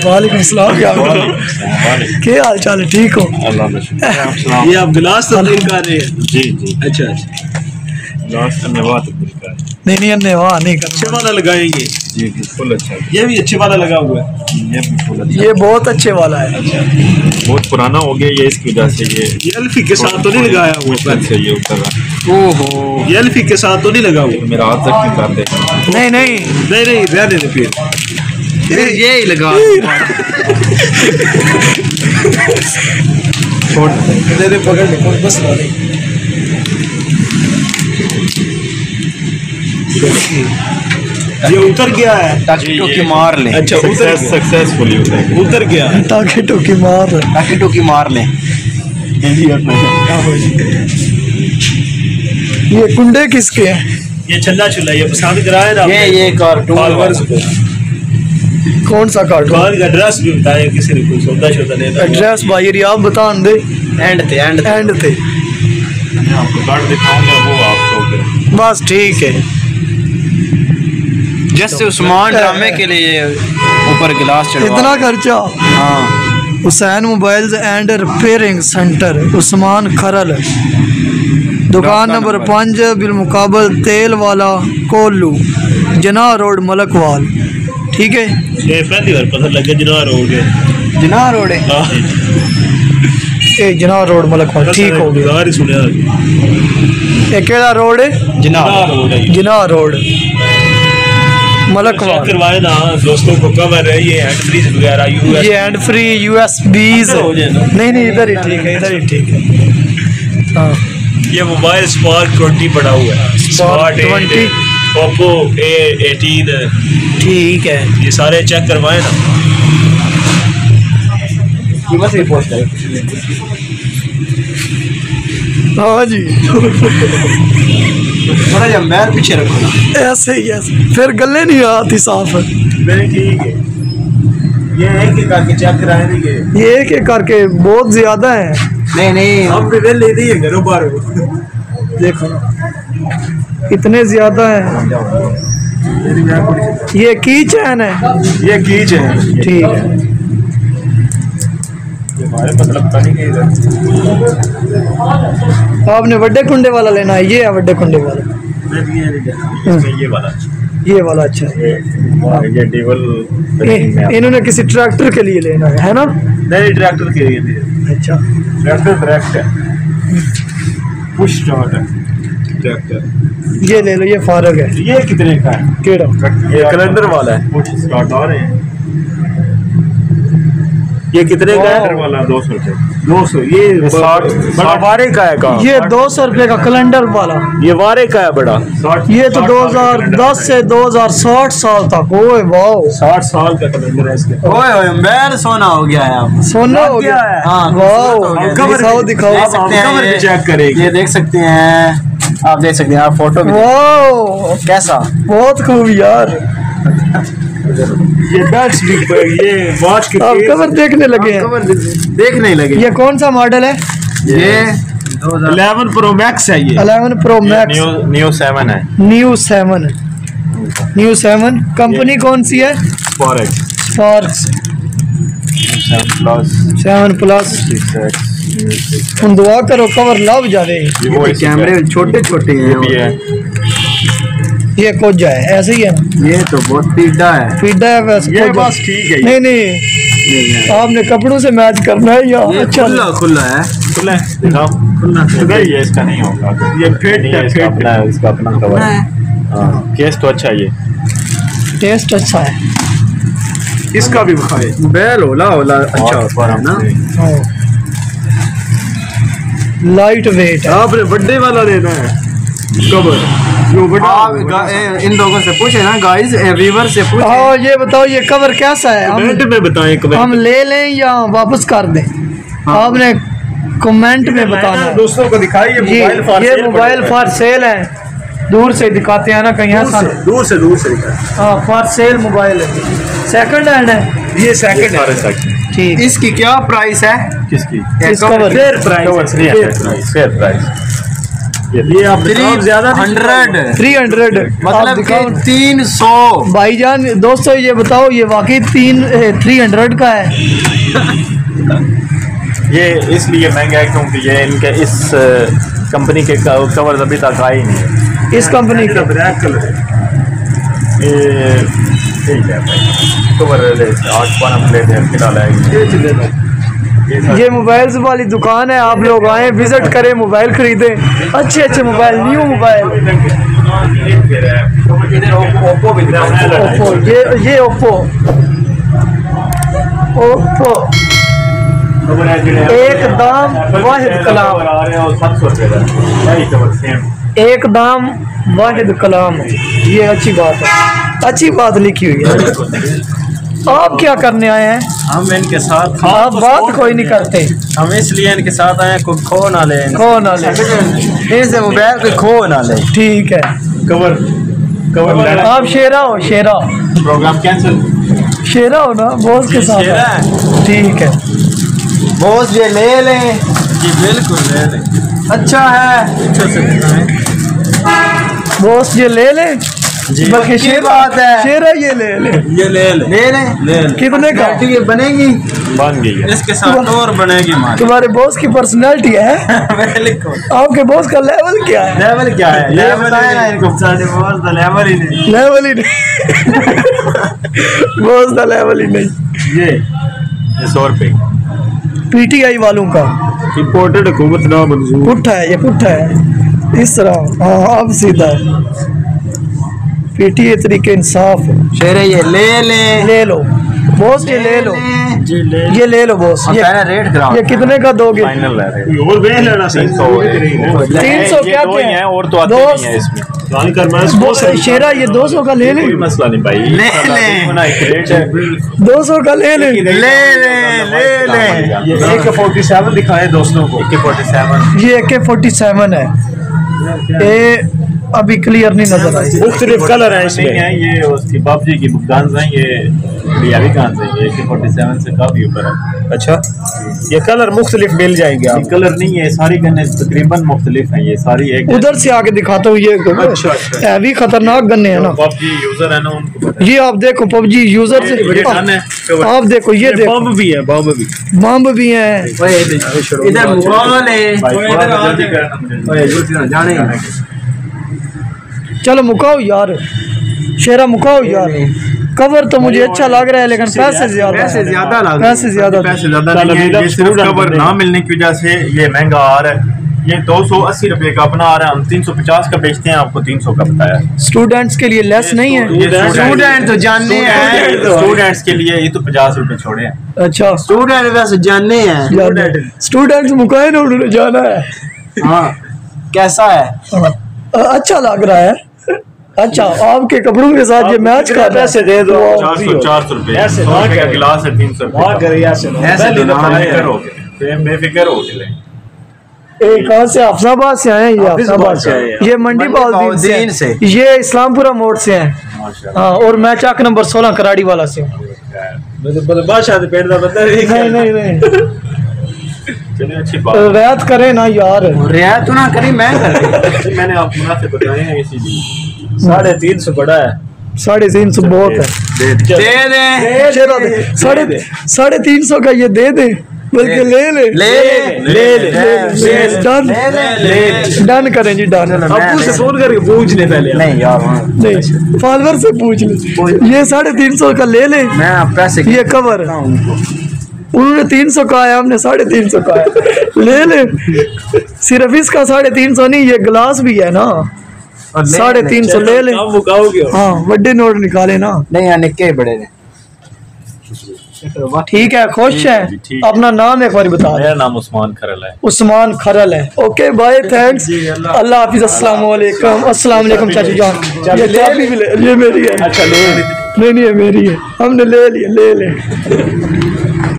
वालेकुम सलाम, क्या हाल चाल है? ठीक हो? ये आप गिलास तब्दील कर रहे हैं? जी जी। अच्छा, गिलास अन्नेवा तब्दील कर। नहीं अन्नेवा नहीं कर। अच्छे वाला लगाएंगे? जी फुल अच्छा। ये भी अच्छे वाला लगा हुआ है? ये भी फुल अच्छा। ये बहुत अच्छे वाला है। बहुत पुराना हो गया ये, इसकी वजह से ये एल्फी के साथ तो नहीं लगाया हुआ? से ये उतर रहा। ओहो, ये एल्फी के साथ तो नहीं लगा हुआ? मेरा हाथ जख्मी कर दे। नहीं रहने दे फिर ये ही लगा छोड़ दे, पकड़ ले बस। ये उतर गया है। टोकी मार ले। अच्छा, सक्सेसफुली उतर गया। टाकी टोकी मार ले। ये कुंडे किसके हैं? ये छल्ला छुल्ला ये पसंद कराया ना? ये कार्टून कौन सा कार्टून? का एड्रेस भी बताए किसी ने, कोई सौदा शौदा लेना? एड्रेस भाई आप बता दे। एंड थे आपको कार्ड दिखाऊंगा, वो आप लोगे। बस ठीक है। जैसे उस्मान ड्रामे के लिए ऊपर गिलास चढ़वा। इतना खर्चा? हाँ। Hussain mobiles and repairing centre, Usman Kharal, दुकान नंबर 5 बिलमुकाबल तेल वाला कोल्लू, जना रोड मलकवाल। ठीक है, ये पहली बार पता लगा जना रोड है। जना रोड है? ए जना रोड मलकवाल। ठीक हो गया, ही सुनया। ये केड़ा रोड है? जना जना रोड मलकवाल। करवाए ना दोस्तों को, कवर है ये हैंड फ्री वगैरह, ये हैंड फ्री यूएसबीज। नहीं इधर ही ठीक है, हाँ। ये मोबाइल स्पार्क 20 पड़ा हुआ है। Spark 20, Oppo A18। ठीक है, ये सारे चेक करवाए ना। हाँ जी। थोड़ा जम्बैर पीछे रखो ना। ऐसे ही फिर गले नहीं आती साफ। नहीं ठीक है, ये एक एक करके चेक कराए नहीं गए। ये एक एक करके बहुत ज्यादा है। नहीं हम भी ले दी है घरों बार। देखो इतने ज्यादा है। ये की चैन है? ये कीच है। ठीक है, हमारे मतलब पता नहीं कहीं। आपने बड़े कुंडे वाला लेना है? ये है बड़े कुंडे वाला। ये वाला अच्छा है। ये डबल इन्होंने किसी ट्रैक्टर के लिए लेना है ना? नहीं, ट्रैक्टर के लिए। अच्छा, ट्रैक्टर करेक्ट है, पुश स्टार्ट है ट्रैक्टर। ये ले लो, ये फारग है। ये कितने का है? केड़ा? ये कैलेंडर वाला है, पुश स्टार्ट आ रहे हैं। ये कितने का है? वाला 200 रुपये। 200। ये 60 बड़ा वारे का है। ये 200 रुपये का कैलेंडर वाला। ये वारे का है बड़ा। ये तो 2010 से 2060 साल तक। ओए वाह, 60 साल का कैलेंडर है इसके। ओए बैर सोना हो गया है। आप सोना हो गया है? हाँ, वाह, दिखाओ। कवर भी चेक करेंगे। ये देख सकते हैं आप, देख सकते हैं आप फोटो भी। वाह, कैसा? बहुत खूब यार। ये बैट्स भी, ये वॉच के आप कवर देखने लगे हैं? देखने लगे। ये कौन सा मॉडल है? ये 11 प्रो मैक्स है। ये 11 प्रो मैक्स न्यू 7 है। न्यू 7 कंपनी कौन सी है? Forex 7 plus. हम दुआ करो कवर लव जावे। वो कैमरे छोटे छोटे हैं। ये कोजा है, ऐसे ही है। ये तो बहुत पीड़ा है वैसे। ये बस ठीक है। नहीं आपने कपड़ों से मैच करना है या? अच्छा, खुला है। दिखाओ। ये इसका नहीं होगा, ये फिट है, इसका अपना कवर है। हाँ, केस तो अच्छा है। ये टेस्ट अच्छा है। इसका भी खाए। बैल होला अच्छा होता है ना। लाइट वेट है। आपने बर्थडे वाला लेना है कवर। जो बड़ा आप इन लोगों से पूछे ना, गाइस व्यूअर से पूछे। हाँ, ये बताओ ये कवर कैसा है? कमेंट में बताएं। हम ले लें या वापस कर दें? आपने कमेंट में बताना। दोस्तों को दिखाइए। ये मोबाइल फॉर सेल है। दूर से दिखाते हैं ना, कहीं दूर से दिखाएं। हाँ, फॉर सेल मोबाइल है। सेकंड हैंड है ये? सेकंड है। ठीक। इसकी क्या प्राइस है? किसकी? इसका फेयर प्राइस। Fair price. ये आप दिखाओ ज्यादा 300 मतलब कि 300। भाईजान दोस्तों ये बताओ ये वाकई 300 का है? ये इसलिए महंगा है क्योंकि ये इनके इस कंपनी के कवर अभी तक आए ही नहीं है। इस कंपनी के ब्लैक कलर है ये ठीक है भाई, कवर 8 पाना प्लेट है फिलहाल है। ये मोबाइल्स वाली दुकान है, आप लोग आए विजिट करें, मोबाइल खरीदें, अच्छे अच्छे मोबाइल, न्यू मोबाइल। ओप्पो, ये ओप्पो एक दाम वाहिद कलाम, एक दाम वाहिद कलाम। ये अच्छी बात है, अच्छी बात लिखी हुई है। आप क्या करने आए हैं? हम इनके साथ आप बात कोई नहीं करते। हम इसलिए इनके साथ आए कोई खो ना ले, खो ना ले, इनसे मोबाइल कोई खो ना ले। ठीक है। कवर आप शेरा हो, शेरा प्रोग्राम कैंसिल, शेरा हो ना बॉस के साथ शेरा है। ठीक है बॉस ये ले लें जी, बिल्कुल ले लें, अच्छा है, अच्छा से बॉस ये ले ले जी। बल्कि ये बात है, शेरा ये ले ले, ये ले ले ले ले ले। कितने का? ये बनेगी, बन गई है। इसके साथ और बनेगी मार। तुम्हारे बॉस की पर्सनालिटी है, बिल्कुल। आपके बॉस का लेवल क्या है? लेवल क्या है ये बताया ना इनको, साढ़े बॉस का लेवल ही नहीं, लेवल ही नहीं बॉस का लेवल ही नहीं। ये 100 रुपये पीटीआई वालों का इम्पोर्टेड हुकूमत ना मंजूर। पुट्ठा है, ये पुट्ठा है इस तरह। हाँ अब सीधा है, पीटीआई तरीके इंसाफ है। शेरे ये ले लो बॉस, ये ले लो, जी ले ये ले लो बॉस। ये रेट कराओ, ये कितने का दोगे? फाइनल है रेट। और बेच लेना 300 है। 300 क्या दो ही क्या हैं है? और तो आते दोस्त, नहीं है इसमें। जान कर मैं बॉस शेरा ये 200 का ले ले, कोई मसला नहीं भाई, ले ले। ना एक रेट है। 200 का ले ले। ये AK-47 दिखाए दोस्तों को। AK-47 ये AK-47 है, ये अभी क्लियर नहीं नजर आई। मुख्तलिफ कलर है नहीं इसमें। है, ये उसकी पबजी की गान्स हैं, ये रियावी गान्स हैं, ये AK-47 से काफी ऊपर है। अच्छा ये कलर मुख्तलिफ मिल जाएंगे ये आप। कलर नहीं है, सारी गन्ने तकरीबन मुख्तलिफ हैं, ये सारी एक उधर से आके दिखाता हूँ, ये अच्छा, अच्छा। हैवी खतरनाक गन्ने हैं ना। पबजी यूजर है ना, उनको पता है। ये आप देखो पबजी यूजर से, ये डन है। आप देखो ये देखो बम भी है, बम भी। बम भी हैं। इधर मुकाबला ले, भाई थोड़ा सा जल्दी करना, जाने चलो मुकाओ यार, शेरा मुकाओ यार। कवर तो मुझे अच्छा लग रहा है लेकिन पैसे ज्यादा, पैसे ज्यादा लग रहे हैं। पैसे ज्यादा। पैसे ज्यादा नहीं है, ये सिर्फ कवर ना मिलने की वजह से ये महंगा आ रहा है। ये 280 रुपए का अपना आ रहा है, हम 350 का बेचते हैं, आपको 300 का बताया। स्टूडेंट्स के लिए लेस नहीं है? स्टूडेंट तो जानने हैं, स्टूडेंट्स के लिए ये तो 50 रुपए छोड़े हैं। अच्छा स्टूडेंट वैसे जानने हैं। स्टूडेंट्स मुकाए ना, उन्होंने जाना है। हाँ कैसा है? हाँ, अच्छा लग रहा है। अच्छा आपके कपड़ों के साथ ये मैच कर रहा है। पैसे दे दो। 400 रुपए ऐसे 100 ना रुपए का करें। गिलास है, 300 रुपए वहाँ करे ऐसे ना। ऐसे पहले ना दफा करें। आए बेफिक्र हैं। हो गए, बेफिक्र हो गए। ये कहाँ से? अफसाबाद से आए हैं, ये अफसाबाद से आए हैं। ये मंडी बाउद्दीन से, ये इस्लामपुरा मोड़ से हैं। माशाल्लाह। हाँ और मैं चाक नंबर 16 कराड़ी वाला से हूँ। बादशाह दे पेड़ दा बंदा नहीं चलिए अच्छी बात रियायत करें ना यार। रियायत ना करी, मैं कर रही। है। मैंने आपको मुनाफे बताए हैं इसीलिए। 350 बड़ा है। 350 बहुत है। दे शेरा दे, 350 का ये दे दे, बल्कि ले डन करें जी, डन। अबू से फोन करके पूछने पहले। नहीं यार, नहीं फॉलोअर से पूछ ले, ये 350 का ले ले। मैं पैसे ये कवर उन्होंने 300 का आया, हमने 350 का आया। ले ले, सिर्फ इसका 350 नहीं, ये गिलास भी है ना, 350 ले ले। आप मुकाओगे। हाँ बड़े नोट निकाले ना। नहीं यार, निक्के बड़े ने। ठीक है, खुश है? ठीक है। अपना नाम एक बार बता। मेरा नाम उस्मान खरल है। उस्मान खरल है। ओके बाय, थैंक्स, अल्लाह हाफिज, अस्सलाम वालेकुम। अस्सलाम वालेकुम चाचू जान। ये चाबी भी ले, ये मेरी है। अच्छा ले। नहीं ये मेरी है, हमने ले लिया, ले ले।